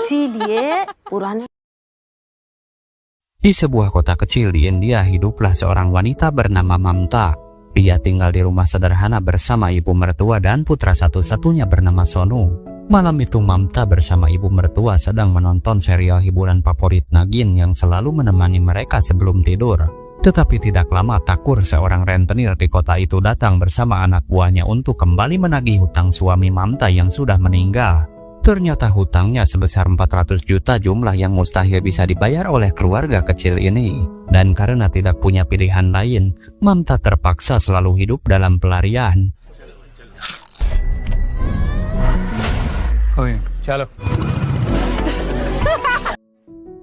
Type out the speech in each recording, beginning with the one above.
इसीलिए पुराने Di sebuah kota kecil di India hiduplah seorang wanita bernama Mamta. Dia tinggal di rumah sederhana bersama ibu mertua dan putra satu-satunya bernama Sonu. Malam itu Mamta bersama ibu mertua sedang menonton serial hiburan favorit Nagin yang selalu menemani mereka sebelum tidur. Tetapi tidak lama Thakur, seorang rentenir di kota itu, datang bersama anak buahnya untuk kembali menagih hutang suami Mamta yang sudah meninggal. Ternyata hutangnya sebesar 400 juta, jumlah yang mustahil bisa dibayar oleh keluarga kecil ini. Dan karena tidak punya pilihan lain, Mamta terpaksa selalu hidup dalam pelarian.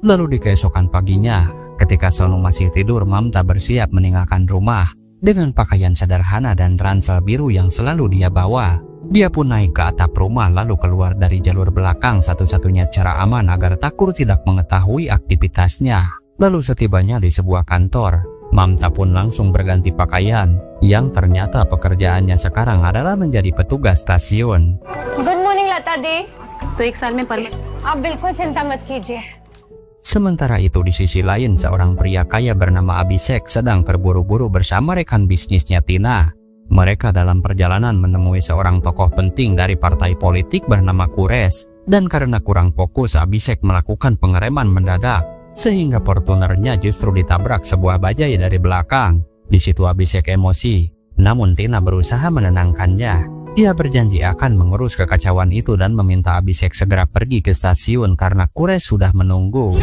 Lalu di keesokan paginya, ketika Sonu masih tidur, Mamta bersiap meninggalkan rumah dengan pakaian sederhana dan ransel biru yang selalu dia bawa. Dia pun naik ke atap rumah lalu keluar dari jalur belakang, satu-satunya cara aman agar Thakur tidak mengetahui aktivitasnya. Lalu setibanya di sebuah kantor, Mamta pun langsung berganti pakaian, yang ternyata pekerjaannya sekarang adalah menjadi petugas stasiun. Good morning Lata di. तो 1 साल में परमानेंट आप बिल्कुल चिंता मत कीजिए। Sementara itu di sisi lain, seorang pria kaya bernama Abhishek sedang terburu-buru bersama rekan bisnisnya Tina. Mereka dalam perjalanan menemui seorang tokoh penting dari partai politik bernama Kures, dan karena kurang fokus, Abhishek melakukan pengereman mendadak, sehingga Fortunernya justru ditabrak sebuah bajai dari belakang. Di situ Abhishek emosi, namun Tina berusaha menenangkannya. Dia berjanji akan mengurus kekacauan itu dan meminta Abhishek segera pergi ke stasiun karena Kures sudah menunggu.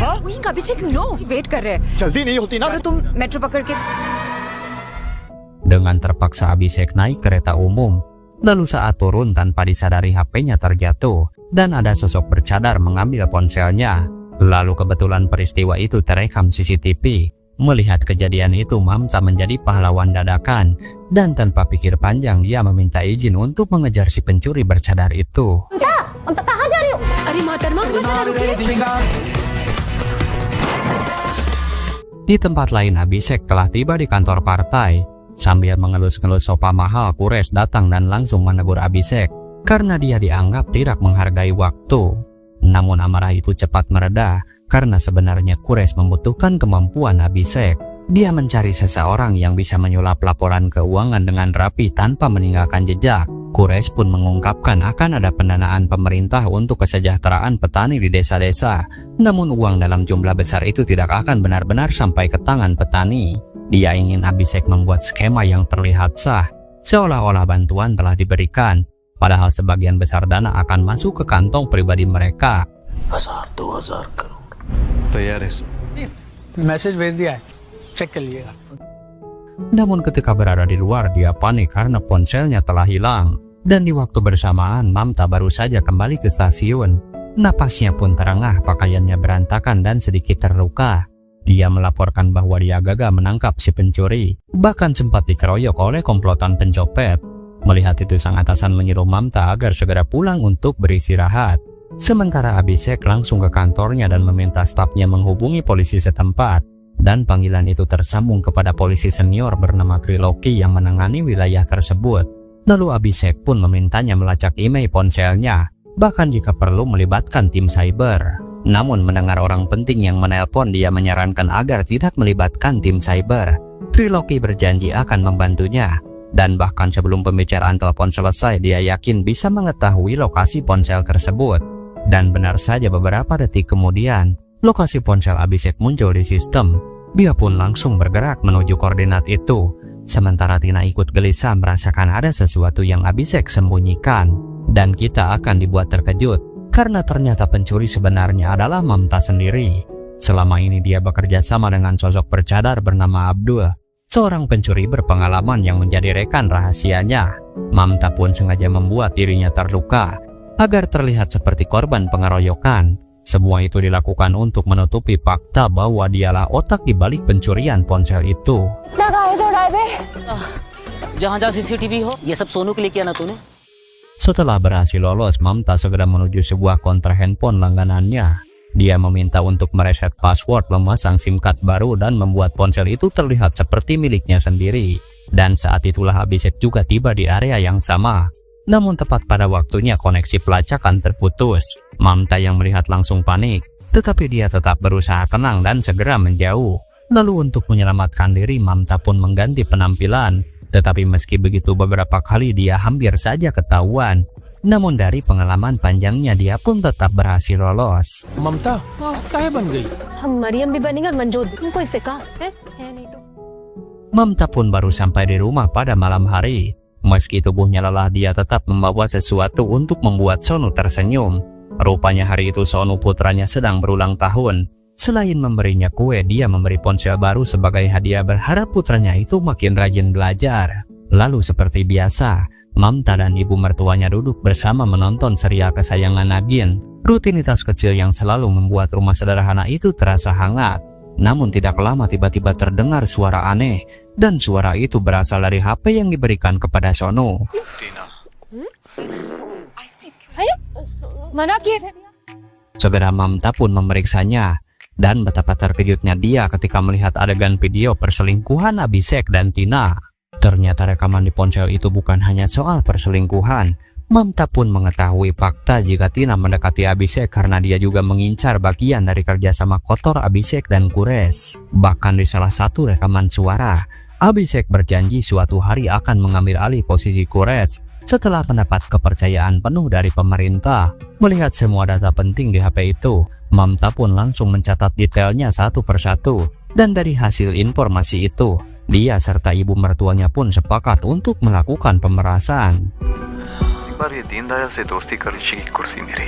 Dengan terpaksa Abhishek naik kereta umum. Lalu saat turun tanpa disadari HP-nya terjatuh dan ada sosok bercadar mengambil ponselnya. Lalu kebetulan peristiwa itu terekam CCTV. Melihat kejadian itu, Mamta menjadi pahlawan dadakan dan tanpa pikir panjang dia meminta izin untuk mengejar si pencuri bercadar itu. Di tempat lain, Abhishek telah tiba di kantor partai. Sambil mengelus-ngelus sofa mahal, Kures datang dan langsung menegur Abhishek karena dia dianggap tidak menghargai waktu. Namun amarah itu cepat mereda karena sebenarnya Kures membutuhkan kemampuan Abhishek. Dia mencari seseorang yang bisa menyulap laporan keuangan dengan rapi tanpa meninggalkan jejak. Kures pun mengungkapkan akan ada pendanaan pemerintah untuk kesejahteraan petani di desa-desa. Namun uang dalam jumlah besar itu tidak akan benar-benar sampai ke tangan petani. Dia ingin Abhishek membuat skema yang terlihat sah, seolah-olah bantuan telah diberikan, padahal sebagian besar dana akan masuk ke kantong pribadi mereka. 1000-2000 करोड़ तैयार है। मैसेज भेज दिया है, चेक कर लीजिएगा। Namun ketika berada di luar, dia panik karena ponselnya telah hilang. Dan di waktu bersamaan, Mamta baru saja kembali ke stasiun. Napasnya pun terengah, pakaiannya berantakan dan sedikit terluka. Dia melaporkan bahwa dia gagal menangkap si pencuri, bahkan sempat dikeroyok oleh komplotan pencopet. Melihat itu, sang atasan menyuruh Mamta agar segera pulang untuk beristirahat. Sementara Abhishek langsung ke kantornya dan meminta stafnya menghubungi polisi setempat. Dan panggilan itu tersambung kepada polisi senior bernama Triloki yang menangani wilayah tersebut. Lalu Abhishek pun memintanya melacak email ponselnya, bahkan jika perlu melibatkan tim cyber. Namun mendengar orang penting yang menelpon, dia menyarankan agar tidak melibatkan tim cyber. Triloki berjanji akan membantunya. Dan bahkan sebelum pembicaraan telepon selesai, dia yakin bisa mengetahui lokasi ponsel tersebut. Dan benar saja, beberapa detik kemudian, lokasi ponsel Abhishek muncul di sistem. Dia pun langsung bergerak menuju koordinat itu. Sementara Tina ikut gelisah merasakan ada sesuatu yang Abhishek sembunyikan. Dan kita akan dibuat terkejut karena ternyata pencuri sebenarnya adalah Mamta sendiri. Selama ini dia bekerja sama dengan sosok bercadar bernama Abdul, seorang pencuri berpengalaman yang menjadi rekan rahasianya. Mamta pun sengaja membuat dirinya terluka agar terlihat seperti korban pengeroyokan. Semua itu dilakukan untuk menutupi fakta bahwa dialah otak di balik pencurian ponsel itu. जहाँ-जहाँ CCTV हो, ये सब सोनू के लिए किया ना तूने? Setelah berhasil lolos, Mamta segera menuju sebuah konter handphone langganannya. Dia meminta untuk mereset password, memasang SIM card baru, dan membuat ponsel itu terlihat seperti miliknya sendiri. Dan saat itulah Abhishek juga tiba di area yang sama. Namun tepat pada waktunya koneksi pelacakan terputus. Mamta yang melihat langsung panik, tetapi dia tetap berusaha tenang dan segera menjauh. Lalu untuk menyelamatkan diri, Mamta pun mengganti penampilan. Tetapi meski begitu beberapa kali dia hampir saja ketahuan. Namun dari pengalaman panjangnya dia pun tetap berhasil lolos. ममता काहे बन गई? हम मरियम भी बनेंगे और मंजूर भी। तुमको इससे कहा है नहीं तो। Mamta pun baru sampai di rumah pada malam hari. Meski tubuhnya lelah, dia tetap membawa sesuatu untuk membuat Sonu tersenyum. Rupanya hari itu Sonu putranya sedang berulang tahun. Selain memberinya kue, dia memberi ponsel baru sebagai hadiah, berharap putranya itu makin rajin belajar. Lalu seperti biasa, Mamta dan ibu mertuanya duduk bersama menonton serial kesayangan Nagin. Rutinitas kecil yang selalu membuat rumah sederhana itu terasa hangat. Namun tidak lama tiba-tiba terdengar suara aneh, dan suara itu berasal dari HP yang diberikan kepada Sonu. अरे मना किए थे। Segera Mamta pun memeriksanya, dan betapa terkejutnya dia ketika melihat adegan video perselingkuhan Abhishek dan Tina. Ternyata rekaman di ponsel itu bukan hanya soal perselingkuhan. Mamta pun mengetahui fakta jika Tina mendekati Abhishek karena dia juga mengincar bagian dari kerjasama kotor Abhishek dan Quresh. Bahkan di salah satu rekaman suara, Abhishek berjanji suatu hari akan mengambil alih posisi Quresh setelah mendapat kepercayaan penuh dari pemerintah. Melihat semua data penting di HP itu, Mamta pun langsung mencatat detailnya satu persatu. Dan dari hasil informasi itu, dia serta ibu mertuanya pun sepakat untuk melakukan pemerasan. बार ये दीनदयाल से दोस्ती कर लीजिए की कुर्सी मेरी।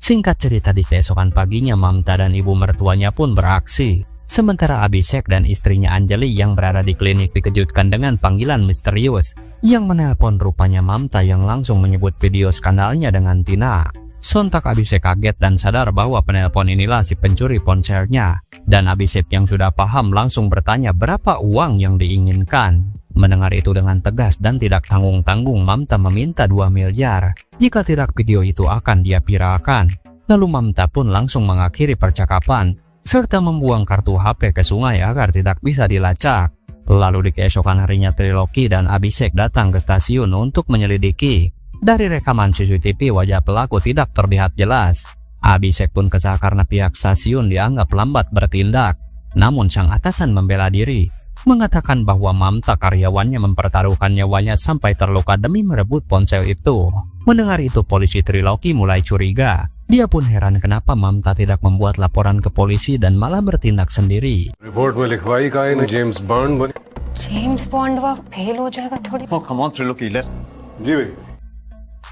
Singkat cerita, di keesokan paginya Mamta dan ibu mertuanya pun beraksi. Sementara Abhishek dan istrinya Anjali yang berada di klinik dikejutkan dengan panggilan misterius yang menelpon. Rupanya Mamta yang langsung menyebut video skandalnya dengan Tina. Sontak Abhishek kaget dan sadar bahwa penelpon inilah si pencuri ponselnya. Dan Abhishek yang sudah paham langsung bertanya berapa uang yang diinginkan. Mendengar itu dengan tegas dan tidak tanggung-tanggung, Mamta meminta 2 miliar. Jika tidak, video itu akan dia viralkan. Lalu Mamta pun langsung mengakhiri percakapan serta membuang kartu HP ke sungai agar tidak bisa dilacak. Lalu di keesokan harinya Triloki dan Abhishek datang ke stasiun untuk menyelidiki. Dari rekaman CCTV wajah pelaku tidak terlihat jelas. Abhishek pun kesal karena pihak stasiun dianggap lambat bertindak. Namun sang atasan membela diri, mengatakan bahwa Mamta karyawannya mempertaruhkan nyawanya sampai terluka demi merebut ponsel itu. Mendengar itu polisi Triloki mulai curiga. Dia pun heran kenapa Mamta tidak membuat laporan ke polisi dan malah bertindak sendiri. Report में लिखवाई का है James bond बने। James bond वह फेल हो जाएगा थोड़ी। Oh, come on, Triloki, let's. जी भाई।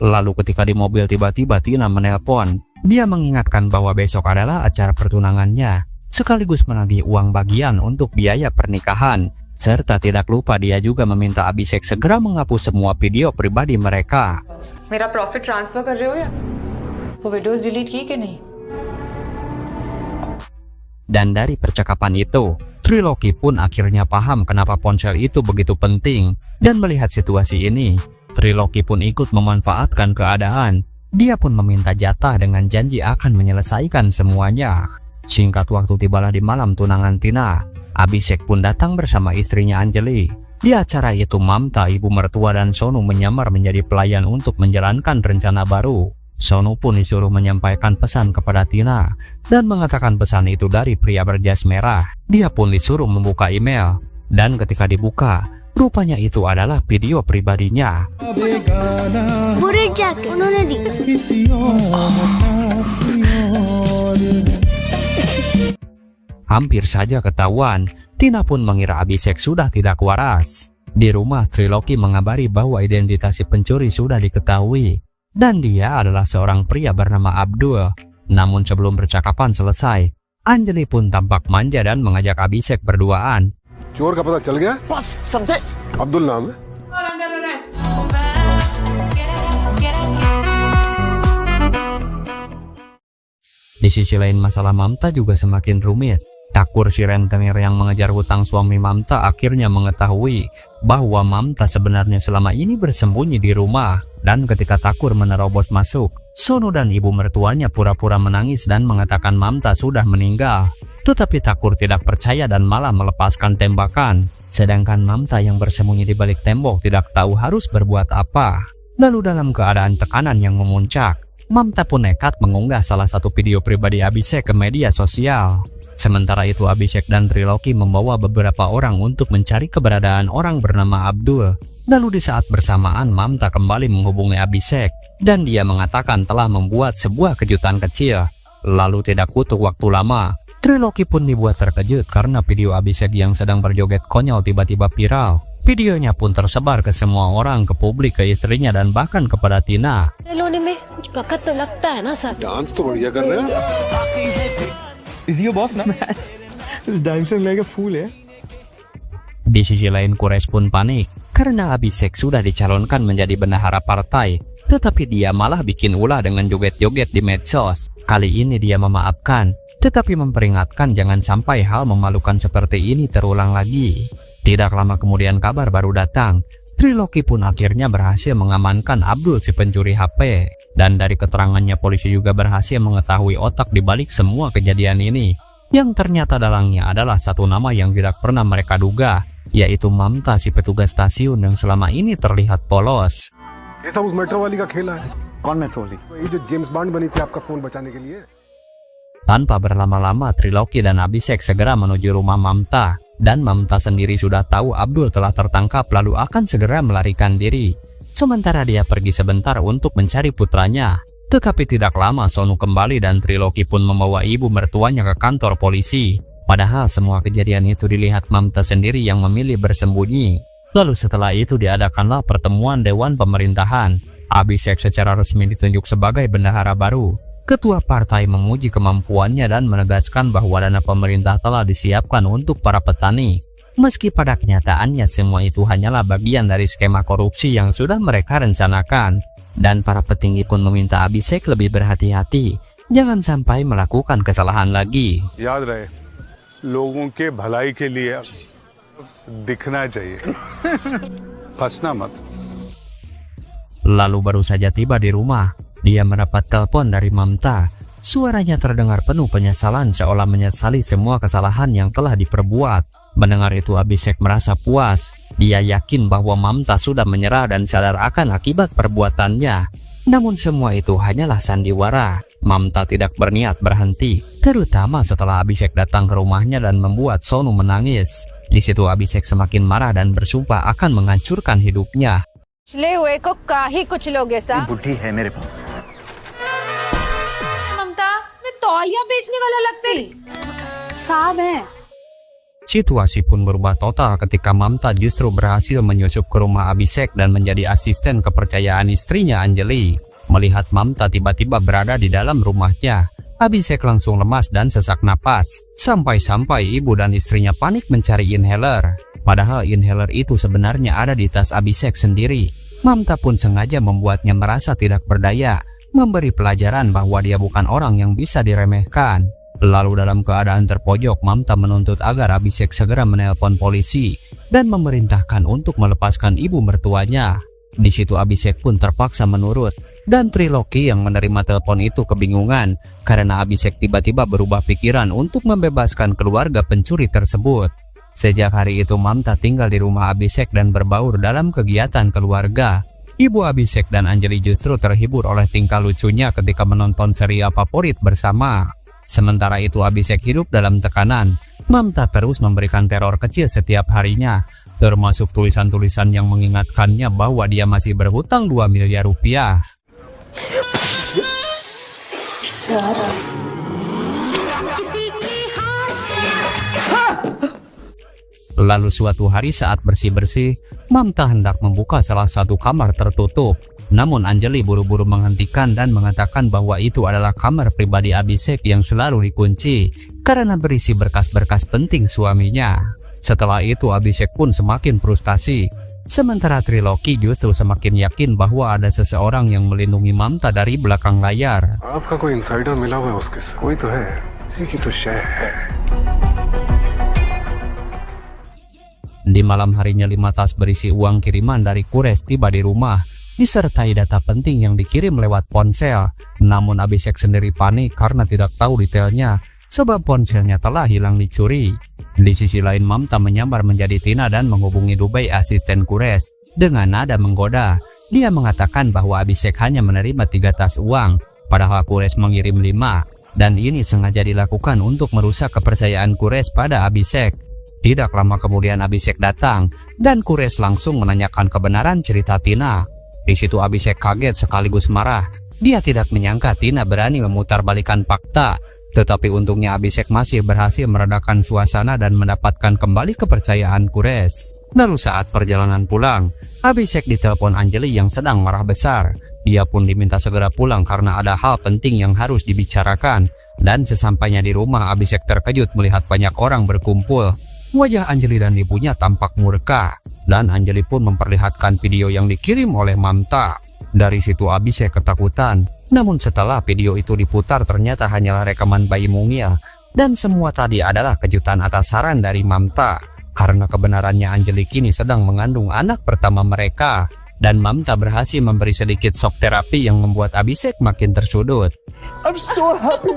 Lalu ketika di mobil tiba-tiba Tina menelpon. Dia mengingatkan bahwa besok adalah acara pertunangannya, sekaligus menagih uang bagian untuk biaya pernikahan. Serta tidak lupa dia juga meminta Abhishek segera menghapus semua video pribadi mereka. मेरा profit transfer कर रहे हो या वो videos delete की कि नहीं? Dan dari percakapan itu, Triloki pun akhirnya paham kenapa ponsel itu begitu penting. Dan melihat situasi ini, Triloki pun ikut memanfaatkan keadaan. Dia pun meminta jatah dengan janji akan menyelesaikan semuanya. Singkat waktu tibalah di malam tunangan Tina. Abhishek pun datang bersama istrinya Anjali. Di acara itu Mamta, ibu mertua dan Sonu menyamar menjadi pelayan untuk menjalankan rencana baru. Sonu pun disuruh menyampaikan pesan kepada Tina dan mengatakan pesan itu dari pria berjas merah. Dia pun disuruh membuka email. Dan ketika dibuka, rupanya itu adalah video pribadinya. Bullet jacket उन्होंने दी। Hampir saja ketahuan, Tina pun mengira Abhishek sudah tidak waras. Di rumah, Triloki mengabari bahwa identitas si pencuri sudah diketahui. Dan dia adalah seorang pria bernama Abdul. Namun sebelum percakapan selesai, Anjali pun tampak manja dan mengajak Abhishek berduaan. चोर का पता चल गया? बस समझे? अब्दुल नाम है। Di sisi lain masalah Mamta juga semakin rumit. Takur si rentenir yang mengejar hutang suami Mamta akhirnya mengetahui bahwa Mamta sebenarnya selama ini bersembunyi di rumah. Dan ketika Takur menerobos masuk, Sonu dan ibu mertuanya pura-pura menangis dan mengatakan Mamta sudah meninggal. Tetapi Takur tidak percaya dan malah melepaskan tembakan. Sedangkan Mamta yang bersembunyi di balik tembok tidak tahu harus berbuat apa. Lalu dalam keadaan tekanan yang memuncak, Mamta pun nekat mengunggah salah satu video pribadi Abhishek ke media sosial. Sementara itu Abhishek dan Triloki membawa beberapa orang untuk mencari keberadaan orang bernama Abdul. Lalu di saat bersamaan Mamta kembali menghubungi Abhishek dan dia mengatakan telah membuat sebuah kejutan kecil. Lalu tidak butuh waktu lama, Triloki pun dibuat terkejut karena video Abhishek yang sedang berjoget konyol tiba-tiba viral. Videonya pun tersebar ke semua orang, ke publik, ke istrinya dan bahkan kepada Tina. लोने में कुछ वक्त तो लगता है ना sir dance तो बढ़िया कर रहे हैं Is he your boss now? He's dancing like a fool, ya? Di sisi lain Quraisy pun panik karena Abhishek sudah dicalonkan menjadi bendahara partai, tetapi dia malah bikin ulah dengan joget-joget di medsos. Kali ini dia memaafkan, tetapi memperingatkan jangan sampai hal memalukan seperti ini terulang lagi. Tidak lama kemudian kabar baru datang. Triloki pun akhirnya berhasil mengamankan Abdul si pencuri HP. Dan dari keterangannya polisi juga berhasil mengetahui otak di balik semua kejadian ini. Yang ternyata dalangnya adalah satu nama yang tidak pernah mereka duga, yaitu Mamta si petugas stasiun yang selama ini terlihat polos. ये सब उस मेट्रो वाली का खेला है कौन मेट्रो वाली? ये जो जेम्स बॉन्ड बनी थी आपका फोन बचाने के लिए Tanpa berlama-lama Triloki dan Abhishek segera menuju rumah Mamta. Dan Mamta sendiri sudah tahu Abdul telah tertangkap lalu akan segera melarikan diri. Sementara dia pergi sebentar untuk mencari putranya. Tetapi tidak lama Sonu kembali dan Triloki pun membawa ibu mertuanya ke kantor polisi. Padahal semua kejadian itu dilihat Mamta sendiri yang memilih bersembunyi. Lalu setelah itu diadakanlah pertemuan Dewan Pemerintahan. Abhishek secara resmi ditunjuk sebagai bendahara baru. Ketua partai memuji kemampuannya dan menegaskan bahwa dana pemerintah telah disiapkan untuk para petani. Meski pada kenyataannya semua itu hanyalah bagian dari skema korupsi yang sudah mereka rencanakan. Dan para petinggi pun meminta Abhishek lebih berhati-hati, jangan sampai melakukan kesalahan lagi. याद रहे लोगों के भलाई के लिए दिखना चाहिए फंसना मत Lalu baru saja tiba di rumah, dia mendapat telepon dari Mamta. Suaranya terdengar penuh penyesalan seolah menyesali semua kesalahan yang telah diperbuat. Mendengar itu Abhishek merasa puas. Dia yakin bahwa Mamta sudah menyerah dan sadar akan akibat perbuatannya. Namun semua itu hanyalah sandiwara. Mamta tidak berniat berhenti, terutama setelah Abhishek datang ke rumahnya dan membuat Sonu menangis. Di situ Abhishek semakin marah dan bersumpah akan menghancurkan hidupnya. ले हुए को काहे कुछ लोग ऐसा बुढ़ी है मेरे पास. ममता मैं तौलिया बेचने वाला लगती साहब है Situasi pun berubah total ketika Mamta justru berhasil menyusup ke rumah Abhishek dan menjadi asisten kepercayaan istrinya Anjali. Melihat Mamta tiba-tiba berada di dalam rumahnya, Abhishek langsung lemas dan sesak napas. Sampai-sampai ibu dan istrinya panik mencari inhaler. Padahal inhaler itu sebenarnya ada di tas Abhishek sendiri. Mamta pun sengaja membuatnya merasa tidak berdaya, memberi pelajaran bahwa dia bukan orang yang bisa diremehkan. Lalu dalam keadaan terpojok, Mamta menuntut agar Abhishek segera menelpon polisi dan memerintahkan untuk melepaskan ibu mertuanya. Di situ Abhishek pun terpaksa menurut. Dan Triloki yang menerima telepon itu kebingungan karena Abhishek tiba-tiba berubah pikiran untuk membebaskan keluarga pencuri tersebut. Sejak hari itu Mamta tinggal di rumah Abhishek dan berbaur dalam kegiatan keluarga. Ibu Abhishek dan Anjali justru terhibur oleh tingkah lucunya ketika menonton serial favorit bersama. Sementara itu Abhishek hidup dalam tekanan. Mamta terus memberikan teror kecil setiap harinya, termasuk tulisan-tulisan yang mengingatkannya bahwa dia masih berhutang 2 miliar rupiah. Lalu suatu hari saat bersih-bersih, Mamta hendak membuka salah satu kamar tertutup. Namun Anjali buru-buru menghentikan dan mengatakan bahwa itu adalah kamar pribadi Abhishek yang selalu dikunci karena berisi berkas-berkas penting suaminya. Setelah itu Abhishek pun semakin frustasi. Sementara Triloki justru semakin yakin bahwa ada seseorang yang melindungi Mamta dari belakang layar. आपका कोई इंसाइडर मिला हुआ है उसके साथ कोई तो है इसी की तो शय है Di malam harinya 5 tas berisi uang kiriman dari Quraisy tiba di rumah, disertai data penting yang dikirim lewat ponsel. Namun Abhishek sendiri panik karena tidak tahu detailnya, sebab ponselnya telah hilang dicuri. Di sisi lain, Mamta menyamar menjadi Tina dan menghubungi Dubai asisten Quraisy dengan nada menggoda. Dia mengatakan bahwa Abhishek hanya menerima 3 tas uang, padahal Quraisy mengirim 5, dan ini sengaja dilakukan untuk merusak kepercayaan Quraisy pada Abhishek. Tidak lama kemudian Abhishek datang, dan Quraisy langsung menanyakan kebenaran cerita Tina. Di situ Abhishek kaget sekaligus marah. Dia tidak menyangka Tina berani memutarbalikkan fakta. Tetapi untungnya Abhishek masih berhasil meredakan suasana dan mendapatkan kembali kepercayaan Quraisy. Lalu saat perjalanan pulang, Abhishek ditelepon Anjali yang sedang marah besar. Dia pun diminta segera pulang karena ada hal penting yang harus dibicarakan. Dan sesampainya di rumah, Abhishek terkejut melihat banyak orang berkumpul. Wajah Anjali dan ibunya tampak murka. Dan Anjali pun memperlihatkan video yang dikirim oleh Mamta. Dari situ Abhishek ketakutan. Namun setelah video itu diputar, ternyata hanyalah rekaman bayi mungil. Dan semua tadi adalah kejutan atas saran dari Mamta. Karena kebenarannya Anjali kini sedang mengandung anak pertama mereka. Dan Mamta berhasil memberi sedikit shock terapi yang membuat Abhishek makin tersudut. I'm so happy.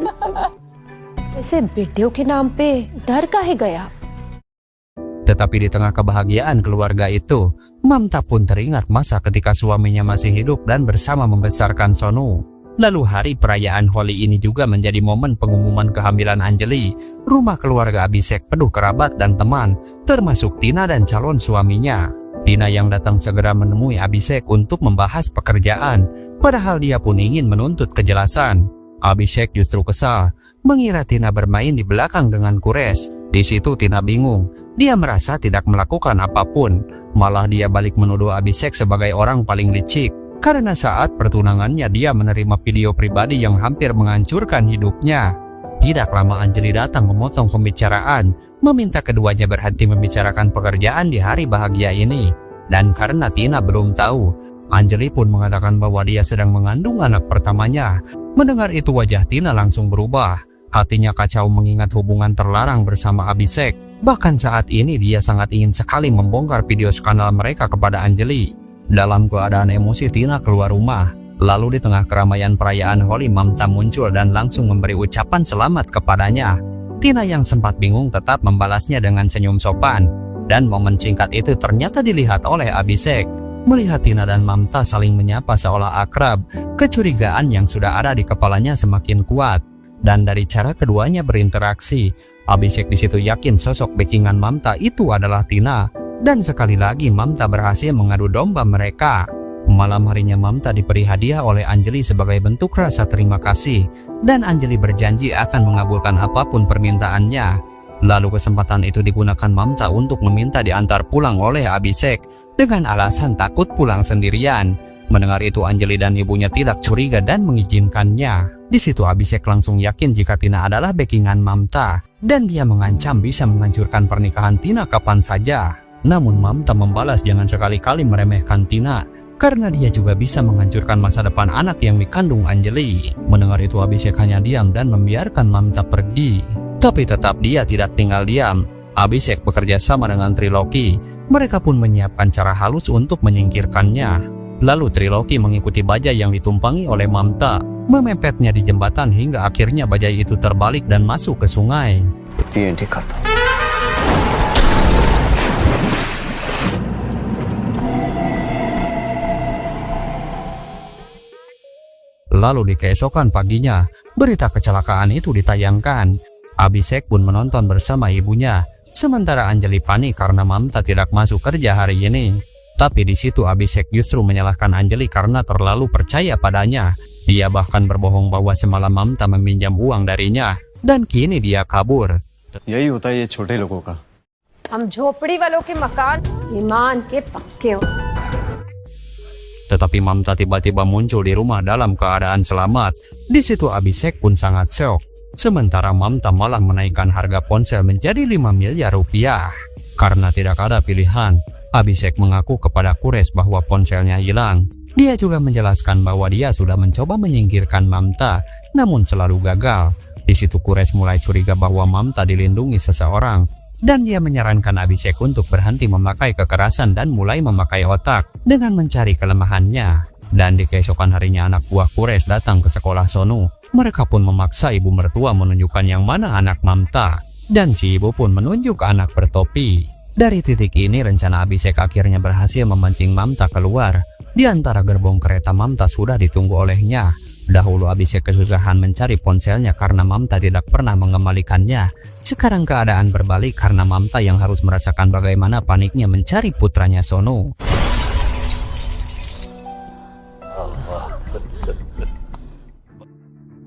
ऐसे बेटियों के नाम पे डर काहे गया? Tetapi di tengah kebahagiaan keluarga itu, Mamta pun teringat masa ketika suaminya masih hidup dan bersama membesarkan Sonu. Lalu hari perayaan Holi ini juga menjadi momen pengumuman kehamilan Anjali. Rumah keluarga Abhishek penuh kerabat dan teman, termasuk Tina dan calon suaminya. Tina yang datang segera menemui Abhishek untuk membahas pekerjaan, padahal dia pun ingin menuntut kejelasan. Abhishek justru kesal, mengira Tina bermain di belakang dengan Quraisy. Di situ Tina bingung, dia merasa tidak melakukan apapun, malah dia balik menuduh Abhishek sebagai orang paling licik. Karena saat pertunangannya dia menerima video pribadi yang hampir menghancurkan hidupnya. Tidak lama Anjali datang memotong pembicaraan, meminta keduanya berhenti membicarakan pekerjaan di hari bahagia ini. Dan karena Tina belum tahu, Anjali pun mengatakan bahwa dia sedang mengandung anak pertamanya. Mendengar itu wajah Tina langsung berubah. Hatinya kacau mengingat hubungan terlarang bersama Abhishek. Bahkan saat ini dia sangat ingin sekali membongkar video skandal mereka kepada Anjali. Dalam keadaan emosi, Tina keluar rumah. Lalu di tengah keramaian perayaan Holi, Mamta muncul dan langsung memberi ucapan selamat kepadanya. Tina yang sempat bingung tetap membalasnya dengan senyum sopan. Dan momen singkat itu ternyata dilihat oleh Abhishek. Melihat Tina dan Mamta saling menyapa seolah akrab, kecurigaan yang sudah ada di kepalanya semakin kuat. Dan dari cara keduanya berinteraksi, Abhishek di situ yakin sosok backingan Mamta itu adalah Tina. Dan sekali lagi Mamta berhasil mengadu domba mereka. Malam harinya Mamta diberi hadiah oleh Anjali sebagai bentuk rasa terima kasih. Dan Anjali berjanji akan mengabulkan apapun permintaannya. Lalu kesempatan itu digunakan Mamta untuk meminta diantar pulang oleh Abhishek dengan alasan takut pulang sendirian. Mendengar itu Anjali dan ibunya tidak curiga dan mengizinkannya. Di situ Abhishek langsung yakin jika Tina adalah backingan Mamta. Dan dia mengancam bisa menghancurkan pernikahan Tina kapan saja. Namun Mamta membalas jangan sekali-kali meremehkan Tina, karena dia juga bisa menghancurkan masa depan anak yang dikandung Anjali. Mendengar itu Abhishek hanya diam dan membiarkan Mamta pergi. Tapi tetap dia tidak tinggal diam. Abhishek bekerja sama dengan Triloki. Mereka pun menyiapkan cara halus untuk menyingkirkannya. Lalu Triloki mengikuti bajai yang ditumpangi oleh Mamta, memepetnya di jembatan hingga akhirnya bajai itu terbalik dan masuk ke sungai. TNT kartu. Lalu di keesokan paginya, berita kecelakaan itu ditayangkan. Abhishek pun menonton bersama ibunya, sementara Anjali panik karena Mamta tidak masuk kerja hari ini. Tapi di situ Abhishek justru menyalahkan Anjali karena terlalu percaya padanya. Dia bahkan berbohong bahwa semalam Mamta meminjam uang darinya, dan kini dia kabur. यही होता है ये छोटे लोगों का. हम झोपड़ी वालों के मकान ईमान के पक्के हो. Tetapi Mamta tiba-tiba muncul di rumah dalam keadaan selamat. Di situ Abhishek pun sangat syok. Sementara Mamta malah menaikkan harga ponsel menjadi 5 miliar rupiah. Karena tidak ada pilihan, Abhishek mengaku kepada Quraisy bahwa ponselnya hilang. Dia juga menjelaskan bahwa dia sudah mencoba menyingkirkan Mamta, namun selalu gagal. Di situ Quraisy mulai curiga bahwa Mamta dilindungi seseorang. Dan dia menyarankan Abhishek untuk berhenti memakai kekerasan dan mulai memakai otak dengan mencari kelemahannya. Dan di keesokan harinya anak buah Quraisy datang ke sekolah Sonu. Mereka pun memaksa ibu mertua menunjukkan yang mana anak Mamta. Dan si ibu pun menunjuk anak bertopi. Dari titik ini rencana Abhishek akhirnya berhasil memancing Mamta keluar. Di antara gerbong kereta Mamta sudah ditunggu olehnya. Dahulu Abhishek kesusahan mencari ponselnya karena Mamta tidak pernah mengembalikannya. Sekarang keadaan berbalik karena Mamta yang harus merasakan bagaimana paniknya mencari putranya Sonu.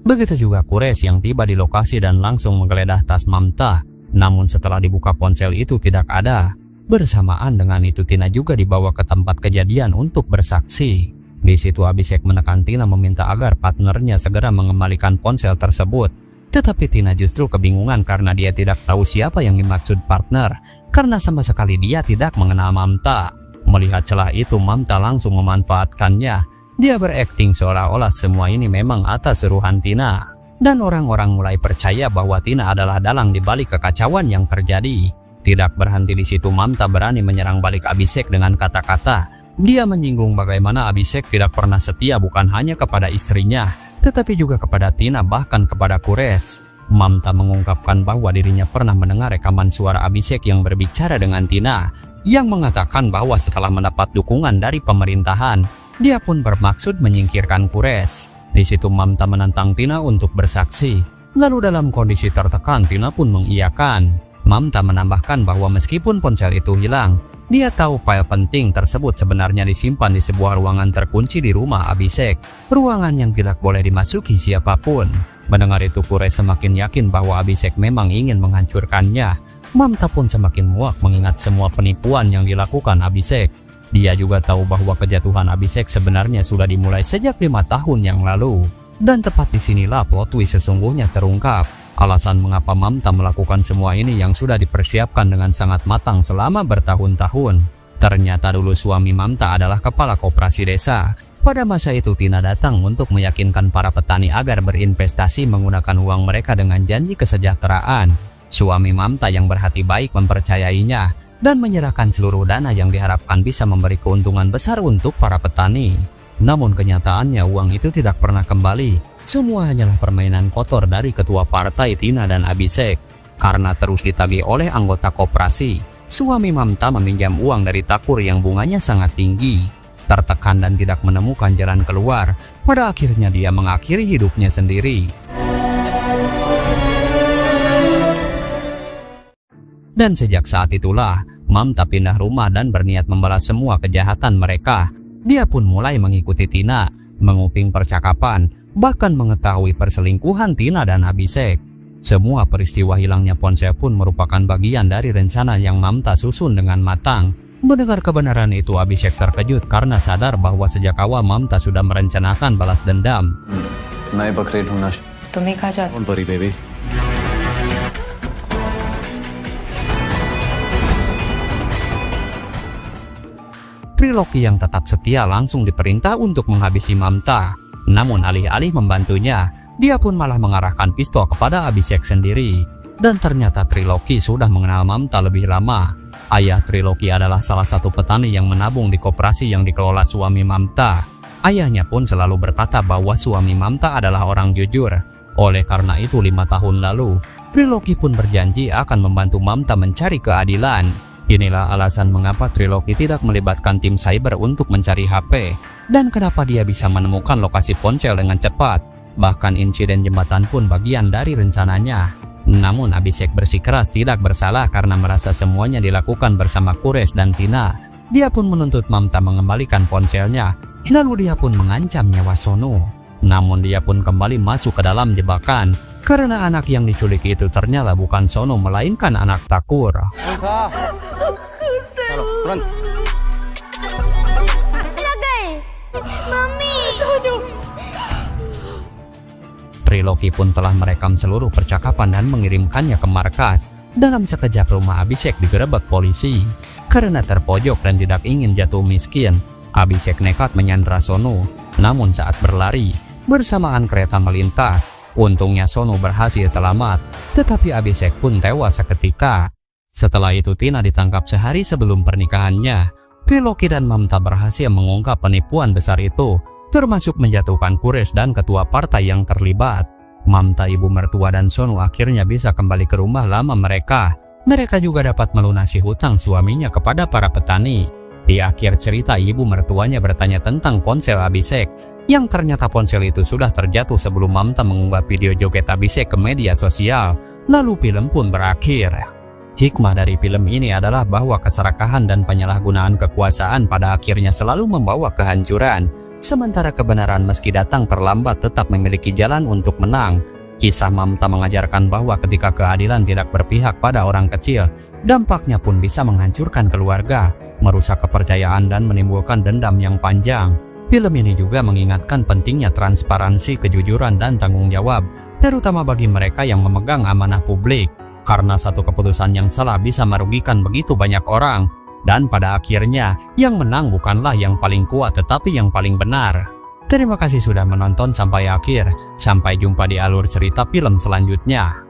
Begitu juga Quraisy yang tiba di lokasi dan langsung menggeledah tas Mamta. Namun setelah dibuka ponsel itu tidak ada. Bersamaan dengan itu Tina juga dibawa ke tempat kejadian untuk bersaksi. Di situ Abhishek menekan Tina meminta agar partnernya segera mengembalikan ponsel tersebut. Tetapi Tina justru kebingungan karena dia tidak tahu siapa yang dimaksud partner. Karena sama sekali dia tidak mengenal Mamta. Melihat celah itu Mamta langsung memanfaatkannya. Dia berakting seolah-olah semua ini memang atas suruhan Tina. Dan orang-orang mulai percaya bahwa Tina adalah dalang di balik kekacauan yang terjadi. Tidak berhenti di situ Mamta berani menyerang balik Abhishek dengan kata-kata. Dia menyinggung bagaimana Abhishek tidak pernah setia bukan hanya kepada istrinya, tetapi juga kepada Tina bahkan kepada Quraisy. Mamta mengungkapkan bahwa dirinya pernah mendengar rekaman suara Abhishek yang berbicara dengan Tina, yang mengatakan bahwa setelah mendapat dukungan dari pemerintahan, dia pun bermaksud menyingkirkan Quraisy. Di situ Mamta menantang Tina untuk bersaksi. Lalu dalam kondisi tertekan Tina pun mengiyakan. Mamta menambahkan bahwa meskipun ponsel itu hilang, dia tahu file penting tersebut sebenarnya disimpan di sebuah ruangan terkunci di rumah Abhishek. Ruangan yang tidak boleh dimasuki siapapun. Mendengar itu Quraisy semakin yakin bahwa Abhishek memang ingin menghancurkannya. Mamta pun semakin muak mengingat semua penipuan yang dilakukan Abhishek. Dia juga tahu bahwa kejatuhan Abhishek sebenarnya sudah dimulai sejak 5 tahun yang lalu. Dan tepat di sinilah plot twist sesungguhnya terungkap. Alasan mengapa Mamta melakukan semua ini yang sudah dipersiapkan dengan sangat matang selama bertahun-tahun. Ternyata dulu suami Mamta adalah kepala koperasi desa. Pada masa itu Tina datang untuk meyakinkan para petani agar berinvestasi menggunakan uang mereka dengan janji kesejahteraan. Suami Mamta yang berhati baik mempercayainya dan menyerahkan seluruh dana yang diharapkan bisa memberi keuntungan besar untuk para petani. Namun kenyataannya uang itu tidak pernah kembali. Semua hanyalah permainan kotor dari ketua partai Tina dan Abhishek. Karena terus ditagih oleh anggota koperasi, suami Mamta meminjam uang dari Thakur yang bunganya sangat tinggi. Tertekan dan tidak menemukan jalan keluar, pada akhirnya dia mengakhiri hidupnya sendiri. Dan sejak saat itulah, Mamta pindah rumah dan berniat membalas semua kejahatan mereka. Dia pun mulai mengikuti Tina, menguping percakapan, bahkan mengetahui perselingkuhan Tina dan Abhishek. Semua peristiwa hilangnya ponsel pun merupakan bagian dari rencana yang Mamta susun dengan matang. Mendengar kebenaran itu Abhishek terkejut karena sadar bahwa sejak awal Mamta sudah merencanakan balas dendam. नए बकरे ढूंढना तुम्हें कहा जाता कौन परी baby Triloki yang tetap setia langsung diperintah untuk menghabisi Mamta. Namun alih-alih membantunya, dia pun malah mengarahkan pistol kepada Abhishek sendiri. Dan ternyata Triloki sudah mengenal Mamta lebih lama. Ayah Triloki adalah salah satu petani yang menabung di koperasi yang dikelola suami Mamta. Ayahnya pun selalu berkata bahwa suami Mamta adalah orang jujur. Oleh karena itu 5 tahun lalu, Triloki pun berjanji akan membantu Mamta mencari keadilan. Inilah alasan mengapa Triloki tidak melibatkan tim cyber untuk mencari HP, dan kenapa dia bisa menemukan lokasi ponsel dengan cepat. Bahkan insiden jembatan pun bagian dari rencananya. Namun Abhishek bersikeras tidak bersalah karena merasa semuanya dilakukan bersama Quraisy dan Tina. Dia pun menuntut Mamta mengembalikan ponselnya, lalu dia pun mengancam nyawa Sonu. Namun dia pun kembali masuk ke dalam jebakan, karena anak yang diculik itu ternyata bukan Sonu melainkan anak Thakur. Triloki pun telah merekam seluruh percakapan dan mengirimkannya ke markas. Dalam sekejap rumah Abhishek digerebek polisi. Karena terpojok dan tidak ingin jatuh miskin, Abhishek nekat menyandra Sonu. Namun saat berlari, bersamaan kereta melintas. Untungnya Sonu berhasil selamat, tetapi Abhishek pun tewas seketika. Setelah itu Tina ditangkap sehari sebelum pernikahannya. Triloki dan Mamta berhasil mengungkap penipuan besar itu, termasuk menjatuhkan Quraisy dan ketua partai yang terlibat. Mamta, ibu mertua, dan Sonu akhirnya bisa kembali ke rumah lama mereka. Mereka juga dapat melunasi hutang suaminya kepada para petani. Di akhir cerita, ibu mertuanya bertanya tentang ponsel Abhishek, yang ternyata ponsel itu sudah terjatuh sebelum Mamta mengunggah video joget Abhishek ke media sosial. Lalu film pun berakhir. Hikmah dari film ini adalah bahwa keserakahan dan penyalahgunaan kekuasaan pada akhirnya selalu membawa kehancuran, sementara kebenaran meski datang terlambat tetap memiliki jalan untuk menang. Kisah Mamta mengajarkan bahwa ketika keadilan tidak berpihak pada orang kecil, dampaknya pun bisa menghancurkan keluarga, merusak kepercayaan, dan menimbulkan dendam yang panjang. Film ini juga mengingatkan pentingnya transparansi, kejujuran, dan tanggung jawab, terutama bagi mereka yang memegang amanah publik. Karena satu keputusan yang salah bisa merugikan begitu banyak orang. Dan pada akhirnya, yang menang bukanlah yang paling kuat tetapi yang paling benar. Terima kasih sudah menonton sampai akhir. Sampai jumpa di alur cerita film selanjutnya.